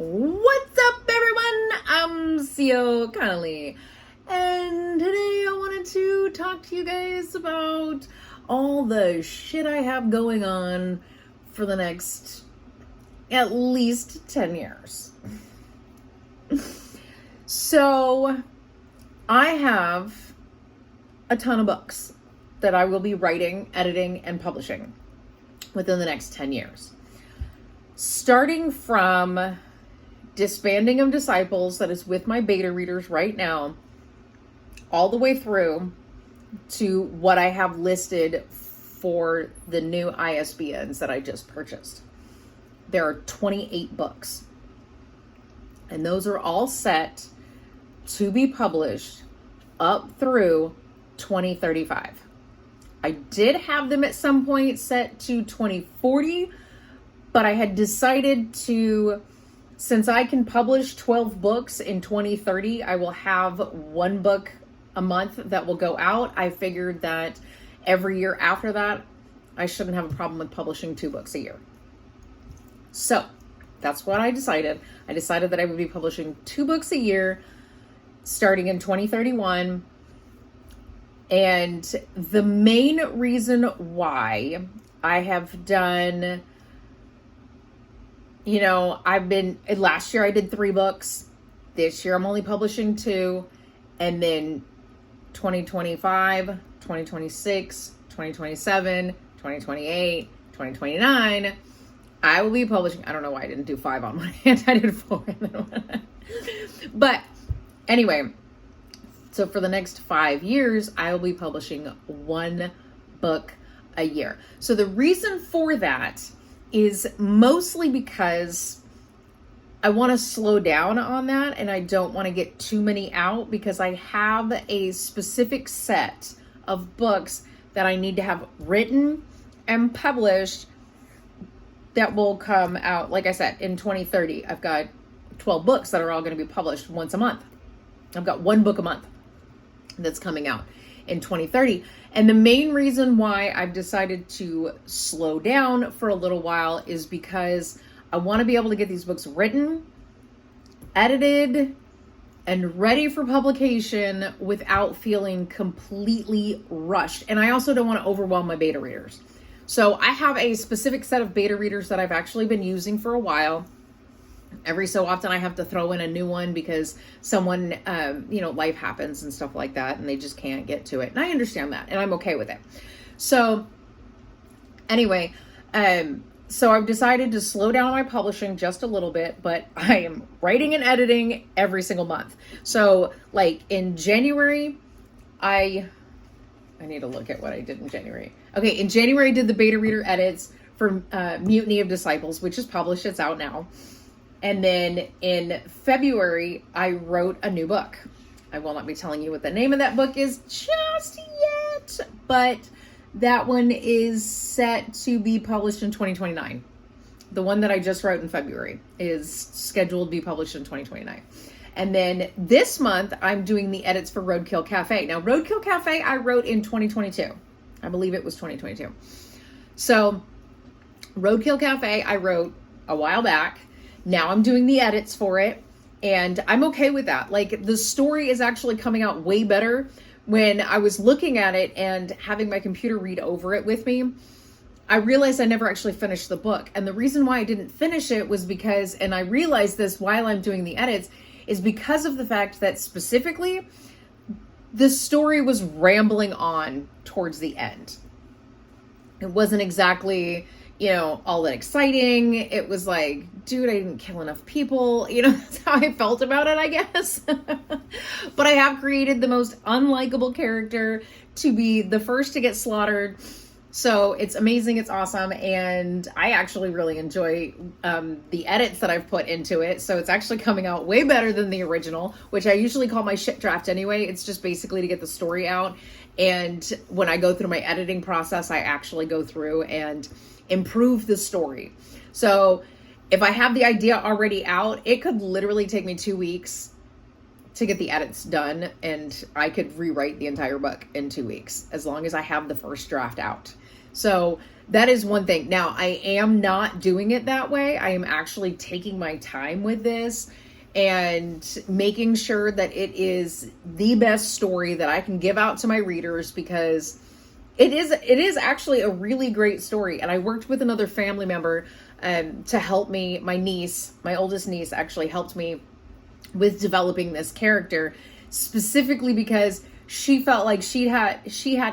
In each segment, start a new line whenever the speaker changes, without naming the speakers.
What's up, everyone? I'm CEO Connolly, and today I wanted to talk to you guys about all the shit I have going on for the next at least 10 years. So, I have a ton of books that I will be writing, editing, and publishing within the next 10 years. Starting from Disbanding of Disciples, that is with my beta readers right now, all the way through to what I have listed for the new ISBNs that I just purchased. There are 28 books, and those are all set to be published up through 2035. I did have them at some point set to 2040, but I had decided to, since I can publish 12 books in 2030, I will have one book a month that will go out. I figured that every year after that, I shouldn't have a problem with publishing 2 books a year. So that's what I decided. I decided that I would be publishing 2 books a year starting in 2031. And the main reason why I have done, last year I did 3 books. This year I'm only publishing 2. And then 2025, 2026, 2027, 2028, 2029, I will be publishing. I don't know why I didn't do 5 on one hand. I did 4 and then 1. But anyway, so for the next 5 years, I will be publishing 1 book a year. So the reason for that is mostly because I want to slow down on that, and I don't want to get too many out because I have a specific set of books that I need to have written and published that will come out, like I said, in 2030. I've got 12 books that are all going to be published once a month. I've got 1 book a month that's coming out in 2030. And the main reason why I've decided to slow down for a little while is because I want to be able to get these books written, edited, and ready for publication without feeling completely rushed. And I also don't want to overwhelm my beta readers. So I have a specific set of beta readers that I've actually been using for a while. Every so often I have to throw in a new one because someone, life happens and stuff like that, and they just can't get to it. And I understand that, and I'm okay with it. So anyway, so I've decided to slow down my publishing just a little bit, but I am writing and editing every single month. So like in January, I need to look at what I did in January. Okay, in January I did the beta reader edits for Mutiny of Disciples, which is published. It's out now. And then in February, I wrote a new book. I will not be telling you what the name of that book is just yet, but that one is set to be published in 2029. The one that I just wrote in February is scheduled to be published in 2029. And then this month, I'm doing the edits for Roadkill Cafe. Now, Roadkill Cafe, I wrote in 2022. I believe it was 2022. So, Roadkill Cafe, I wrote a while back. Now I'm doing the edits for it, and I'm okay with that. Like, the story is actually coming out way better. When I was looking at it and having my computer read over it with me, I realized I never actually finished the book. And the reason why I didn't finish it was because, and I realized this while I'm doing the edits, is because of the fact that specifically the story was rambling on towards the end. It wasn't exactly, all that exciting. It was like, dude, I didn't kill enough people. That's how I felt about it, I guess. But I have created the most unlikable character to be the first to get slaughtered. So it's amazing. It's awesome. And I actually really enjoy the edits that I've put into it. So it's actually coming out way better than the original, which I usually call my shit draft anyway. It's just basically to get the story out. And when I go through my editing process, I actually go through and improve the story. So if I have the idea already out, it could literally take me 2 weeks to get the edits done, and I could rewrite the entire book in 2 weeks as long as I have the first draft out. So that is one thing. Now, I am not doing it that way. I am actually taking my time with this and making sure that it is the best story that I can give out to my readers, because it is actually a really great story. And I worked with another family member to help me. My niece, my oldest niece, actually helped me with developing this character, specifically because she felt like she had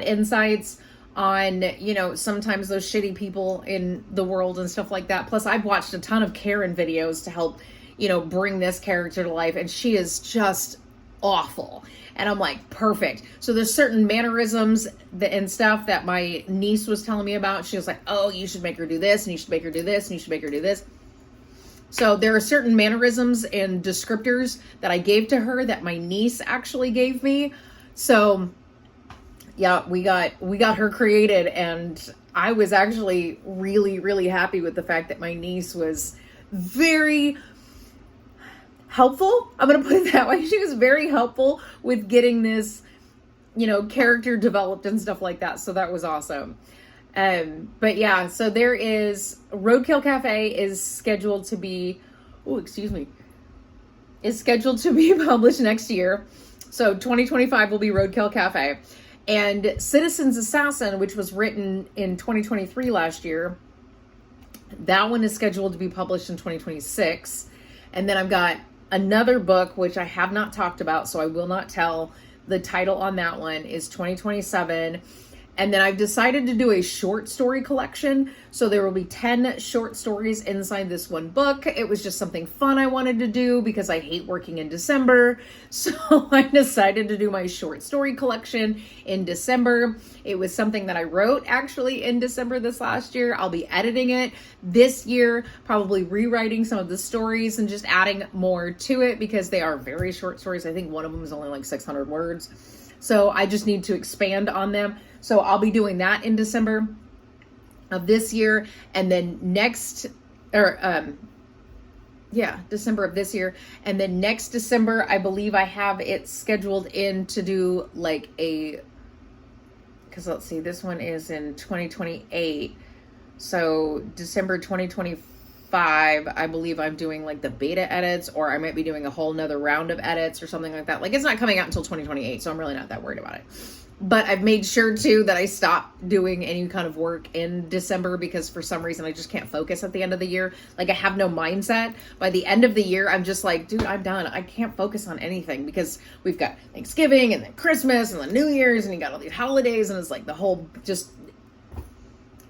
insights on, you know, sometimes those shitty people in the world and stuff like that. Plus, I've watched a ton of Karen videos to help, you know, bring this character to life, and she is just awful. And I'm like, perfect. So there's certain mannerisms and stuff that my niece was telling me about. She was like, oh, you should make her do this, and you should make her do this, and you should make her do this. So there are certain mannerisms and descriptors that I gave to her that my niece actually gave me. So yeah, we got her created, and I was actually really, really happy with the fact that my niece was very helpful. I'm going to put it that way. She was very helpful with getting this, you know, character developed and stuff like that. So that was awesome. But yeah, so there is Roadkill Cafe is scheduled to be, is scheduled to be published next year. So 2025 will be Roadkill Cafe. And Citizen's Assassin, which was written in 2023 last year, that one is scheduled to be published in 2026. And then I've got another book, which I have not talked about, so I will not tell. The title on that one is 2027. And then I've decided to do a short story collection. So there will be 10 short stories inside this one book. It was just something fun I wanted to do because I hate working in December. So I decided to do my short story collection in December. It was something that I wrote actually in December this last year. I'll be editing it this year, probably rewriting some of the stories and just adding more to it because they are very short stories. I think one of them is only like 600 words. So I just need to expand on them. So I'll be doing that in December of this year. And then December of this year. And then next December, I believe I have it scheduled in to do like because let's see, this one is in 2028. So December 2025, I believe I'm doing like the beta edits, or I might be doing a whole nother round of edits or something like that. Like, it's not coming out until 2028, so I'm really not that worried about it. But I've made sure too that I stop doing any kind of work in December because for some reason I just can't focus at the end of the year. Like, I have no mindset. By the end of the year, I'm just like, dude, I'm done. I can't focus on anything because we've got Thanksgiving and then Christmas and then New Year's and you got all these holidays, and it's like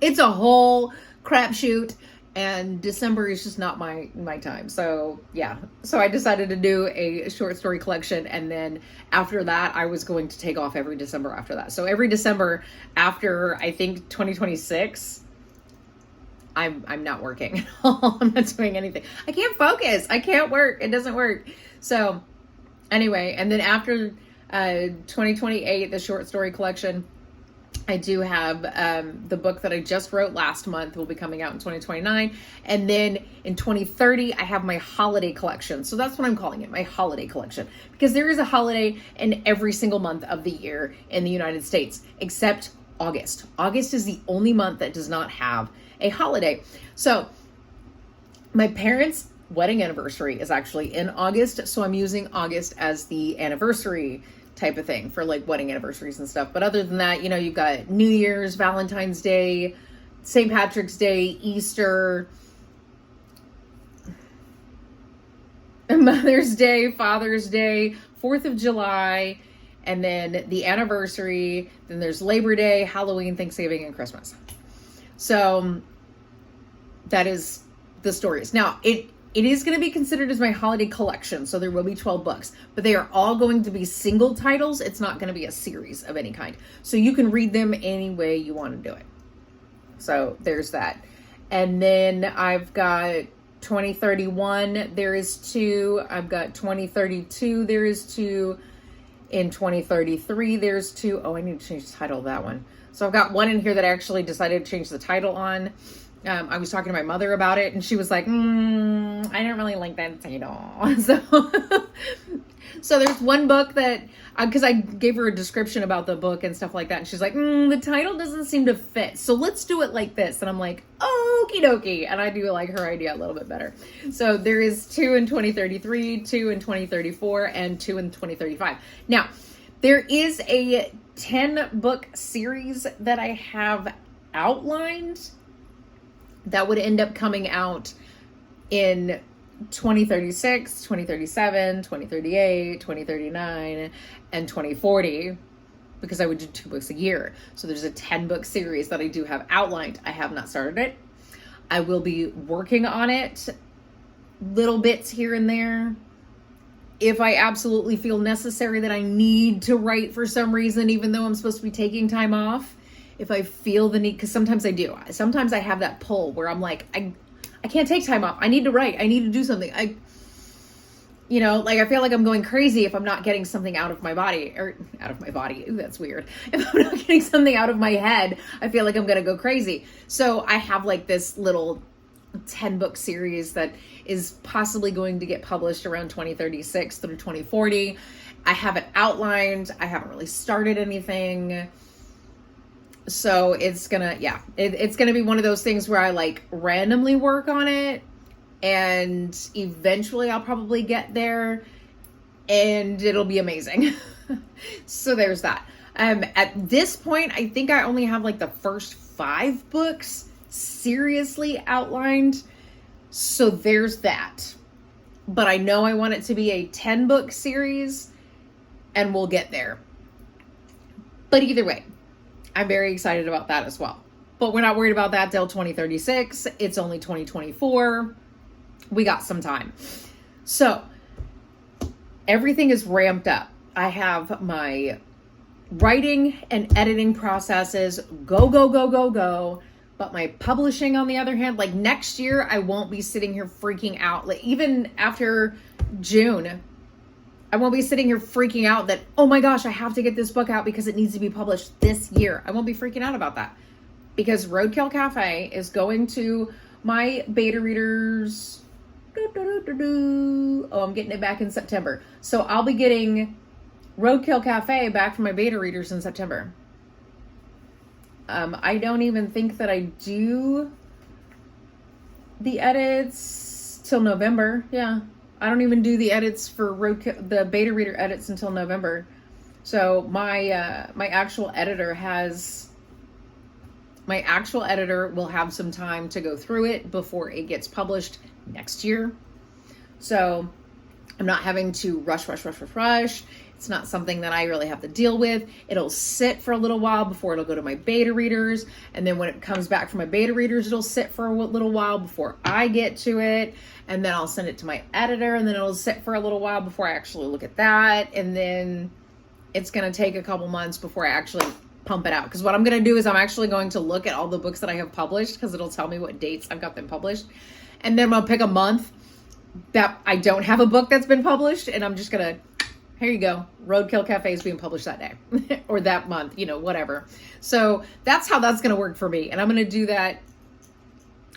it's a whole crapshoot. And December is just not my time. So yeah, so I decided to do a short story collection. And then after that, I was going to take off every December after that. So every December after, I think 2026, I'm not working at all. I'm not doing anything. I can't focus. I can't work. It doesn't work. So anyway, and then after 2028, the short story collection, I do have the book that I just wrote last month will be coming out in 2029. And then in 2030, I have my holiday collection. So that's what I'm calling it, my holiday collection. Because there is a holiday in every single month of the year in the United States, except August. August is the only month that does not have a holiday. So my parents' wedding anniversary is actually in August. So I'm using August as the anniversary type of thing for like wedding anniversaries and stuff. But other than that, you know, you've got New Year's, Valentine's Day, St. Patrick's Day, Easter, Mother's Day, Father's Day, 4th of July, and then the anniversary. Then there's Labor Day, Halloween, Thanksgiving, and Christmas. So that is the stories. Now, it is going to be considered as my holiday collection, so there will be 12 books, but they are all going to be single titles. It's not going to be a series of any kind. So you can read them any way you want to do it. So there's that. And then I've got 2031, there is 2. I've got 2032, there is 2. In 2033, there's 2. Oh, I need to change the title of that one. So I've got one in here that I actually decided to change the title on. I was talking to my mother about it, and she was like, I don't really like that title. So there's one book that, because I gave her a description about the book and stuff like that, and she's like, the title doesn't seem to fit. So let's do it like this. And I'm like, okie dokie. And I do like her idea a little bit better. So there is 2 in 2033, 2 in 2034, and 2 in 2035. Now, there is a 10-book series that I have outlined that would end up coming out in 2036, 2037, 2038, 2039, and 2040, because I would do 2 books a year. So there's a 10-book series that I do have outlined. I have not started it. I will be working on it, little bits here and there. If I absolutely feel necessary that I need to write for some reason, even though I'm supposed to be taking time off, if I feel the need, because sometimes I do. Sometimes I have that pull where I'm like, I can't take time off. I need to write. I need to do something. I feel like I'm going crazy if I'm not getting something out of my body. Ooh, that's weird. If I'm not getting something out of my head, I feel like I'm going to go crazy. So I have like this little 10-book series that is possibly going to get published around 2036 through 2040. I have it outlined. I haven't really started anything. So it's gonna be one of those things where I like randomly work on it, and eventually I'll probably get there and it'll be amazing. So there's that. At this point, I think I only have like the first 5 books seriously outlined. So there's that. But I know I want it to be a 10-book series, and we'll get there. But either way, I'm very excited about that as well. But we're not worried about that till 2036. It's only 2024. We got some time. So everything is ramped up. I have my writing and editing processes go. But my publishing, on the other hand, like next year, I won't be sitting here freaking out. Like even after June, I won't be sitting here freaking out that, oh my gosh, I have to get this book out because it needs to be published this year. I won't be freaking out about that, because Roadkill Cafe is going to my beta readers. Oh, I'm getting it back in September. So I'll be getting Roadkill Cafe back from my beta readers in September. I don't even think that I do the edits till November. Yeah. I don't even do the edits for Roadkill, the beta reader edits, until November. So my actual editor will have some time to go through it before it gets published next year. So I'm not having to rush. It's not something that I really have to deal with. It'll sit for a little while before it'll go to my beta readers. And then when it comes back from my beta readers, it'll sit for a little while before I get to it. And then I'll send it to my editor, and then it'll sit for a little while before I actually look at that. And then it's going to take a couple months before I actually pump it out. Because what I'm going to do is I'm actually going to look at all the books that I have published, because it'll tell me what dates I've got them published. And then I'm going to pick a month that I don't have a book that's been published, and I'm just going to, here you go, Roadkill Cafe is being published that day or that month, whatever. So that's how that's going to work for me. And I'm going to do that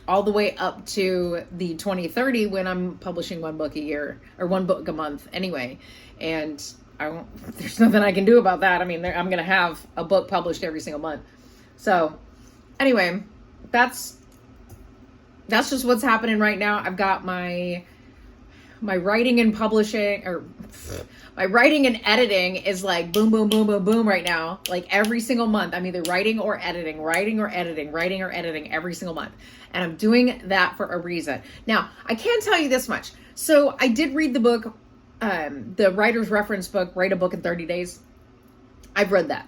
all the way up to the 2030, when I'm publishing 1 book a year, or 1 book a month anyway. And there's nothing I can do about that. I mean, I'm going to have a book published every single month. So anyway, that's just what's happening right now. I've got my writing and publishing, or my writing and editing is like boom right now. Like every single month, I'm either writing or editing every single month. And I'm doing that for a reason. Now, I can tell you this much. So I did read the book, the writer's reference book, Write a Book in 30 Days. I've read that.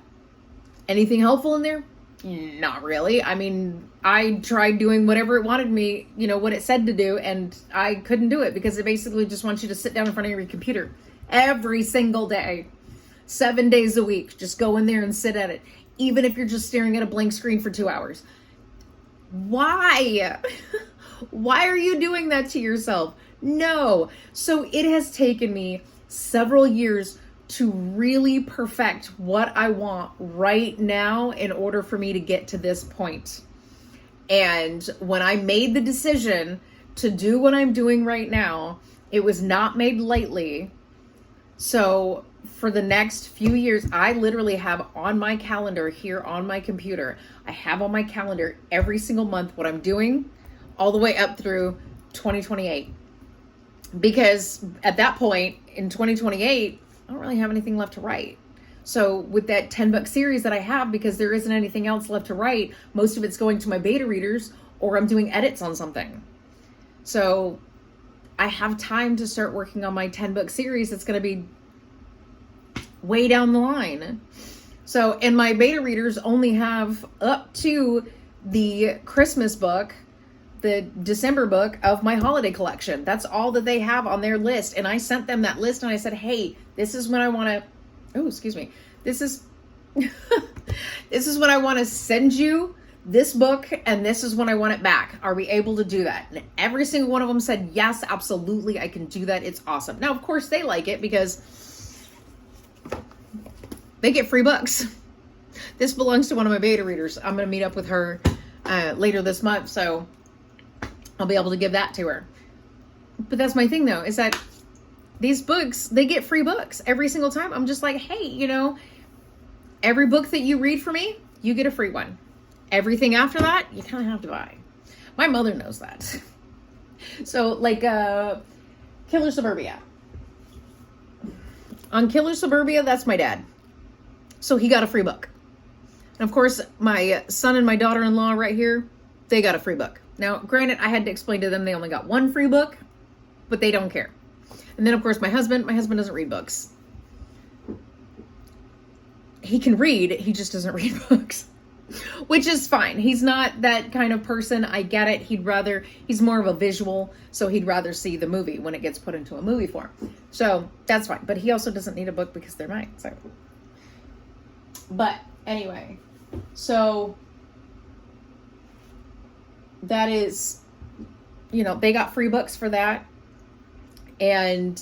Anything helpful in there? Not really. I mean, I tried doing whatever it wanted me, what it said to do, and I couldn't do it, because it basically just wants you to sit down in front of your computer every single day, 7 days a week. Just go in there and sit at it, even if you're just staring at a blank screen for 2 hours. Why? Why are you doing that to yourself? No. So it has taken me several years to really perfect what I want right now in order for me to get to this point. And when I made the decision to do what I'm doing right now, it was not made lightly. So for the next few years, I literally have on my calendar here on my computer, I have on my calendar every single month what I'm doing all the way up through 2028. Because at that point in 2028, I don't really have anything left to write. So with that 10-book series that I have, because there isn't anything else left to write, most of it's going to my beta readers, or I'm doing edits on something. So I have time to start working on my 10-book series that's going to be way down the line. So, and my beta readers only have up to the Christmas book, the December book of my holiday collection. That's all that they have on their list. And I sent them that list and I said, hey, this is when I want to, this is, this is when I want to send you this book, and this is when I want it back. Are we able to do that? And every single one of them said, yes, absolutely, I can do that. It's awesome. Now, of course, they like it because they get free books. This belongs to one of my beta readers. I'm going to meet up with her later this month, so I'll be able to give that to her. But that's my thing, though, is that these books, they get free books every single time. I'm just like, hey, you know, every book that you read for me, you get a free one. Everything after that, you kind of have to buy. My mother knows that. So, like, Killer Suburbia. On Killer Suburbia, that's my dad. So he got a free book. And of course, my son and my daughter-in-law right here, they got a free book. Now, granted, I had to explain to them they only got one free book, but they don't care. And then, of course, my husband doesn't read books. He can read, he just doesn't read books. Which is fine. He's not that kind of person. I get it. He's more of a visual, so he'd rather see the movie when it gets put into a movie form. So that's fine. But he also doesn't need a book because they're mine. So, but anyway, so that is, you know, they got free books for that. And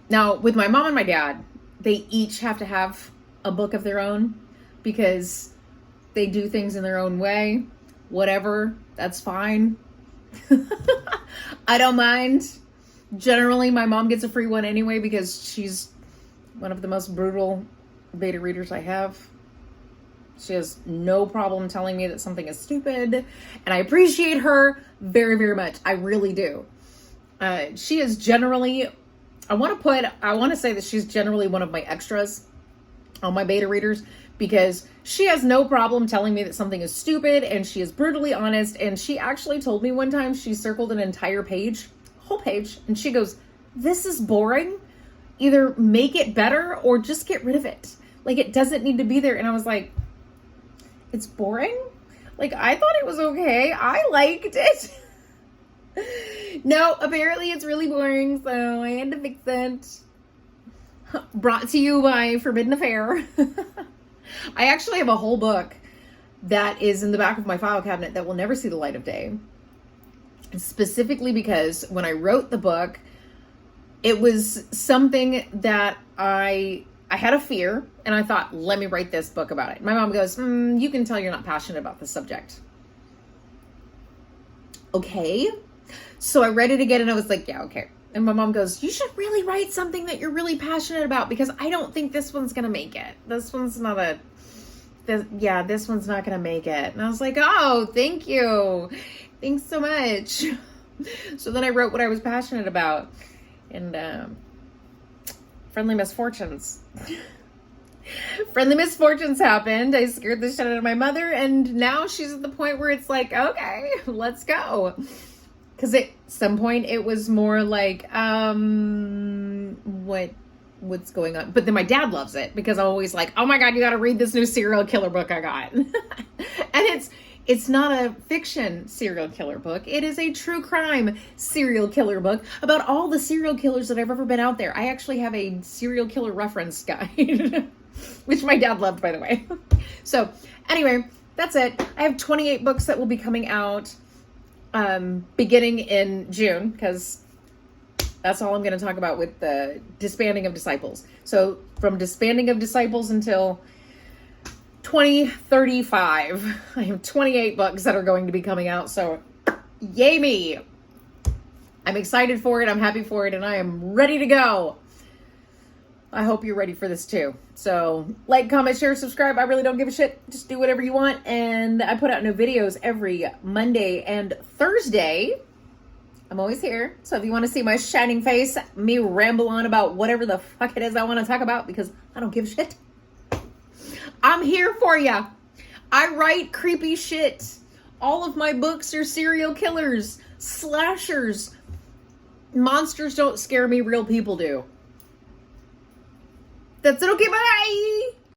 now with my mom and my dad, they each have to have a book of their own because they do things in their own way. Whatever, that's fine. I don't mind. Generally, my mom gets a free one anyway because she's one of the most brutal beta readers I have. She has no problem telling me that something is stupid. And I appreciate her very, very much. I really do. She is generally, I want to say that she's generally one of my extras on my beta readers, because she has no problem telling me that something is stupid, and she is brutally honest. And she actually told me one time she circled an entire page, whole page, and she goes, this is boring. Either make it better or just get rid of it. Like, it doesn't need to be there. And I was like, it's boring? Like, I thought it was okay. I liked it. No, apparently it's really boring, so I had to fix it. Brought to you by Forbidden Affair. I actually have a whole book that is in the back of my file cabinet that will never see the light of day. Specifically because when I wrote the book, it was something that I had a fear, and I thought, let me write this book about it. My mom goes, you can tell you're not passionate about the subject. Okay. So I read it again, and I was like, yeah, okay. And my mom goes, you should really write something that you're really passionate about, because I don't think this one's going to make it. This one's not this one's not going to make it. And I was like, oh, thank you. Thanks so much. So then I wrote what I was passionate about. And Friendly Misfortunes. Friendly Misfortunes happened. I scared the shit out of my mother, and now she's at the point where it's like, okay, let's go. Because at some point it was more like, what's going on? But then my dad loves it because I'm always like, oh my God, you got to read this new serial killer book I got. And it's not a fiction serial killer book. It is a true crime serial killer book about all the serial killers that have ever been out there. I actually have a serial killer reference guide, which my dad loved, by the way. So anyway, that's it. I have 28 books that will be coming out beginning in June, because that's all I'm going to talk about with the disbanding of disciples. So from disbanding of disciples until 2035. I have 28 books that are going to be coming out, so yay me. I'm excited for it, I'm happy for it, and I am ready to go. I hope you're ready for this too. So like, comment, share, subscribe. I really don't give a shit. Just do whatever you want. And I put out new videos every Monday and Thursday. I'm always here. So if you want to see my shining face, me ramble on about whatever the fuck it is I want to talk about, because I don't give a shit, I'm here for ya. I write creepy shit. All of my books are serial killers, slashers. Monsters don't scare me, real people do. That's it. Okay, bye.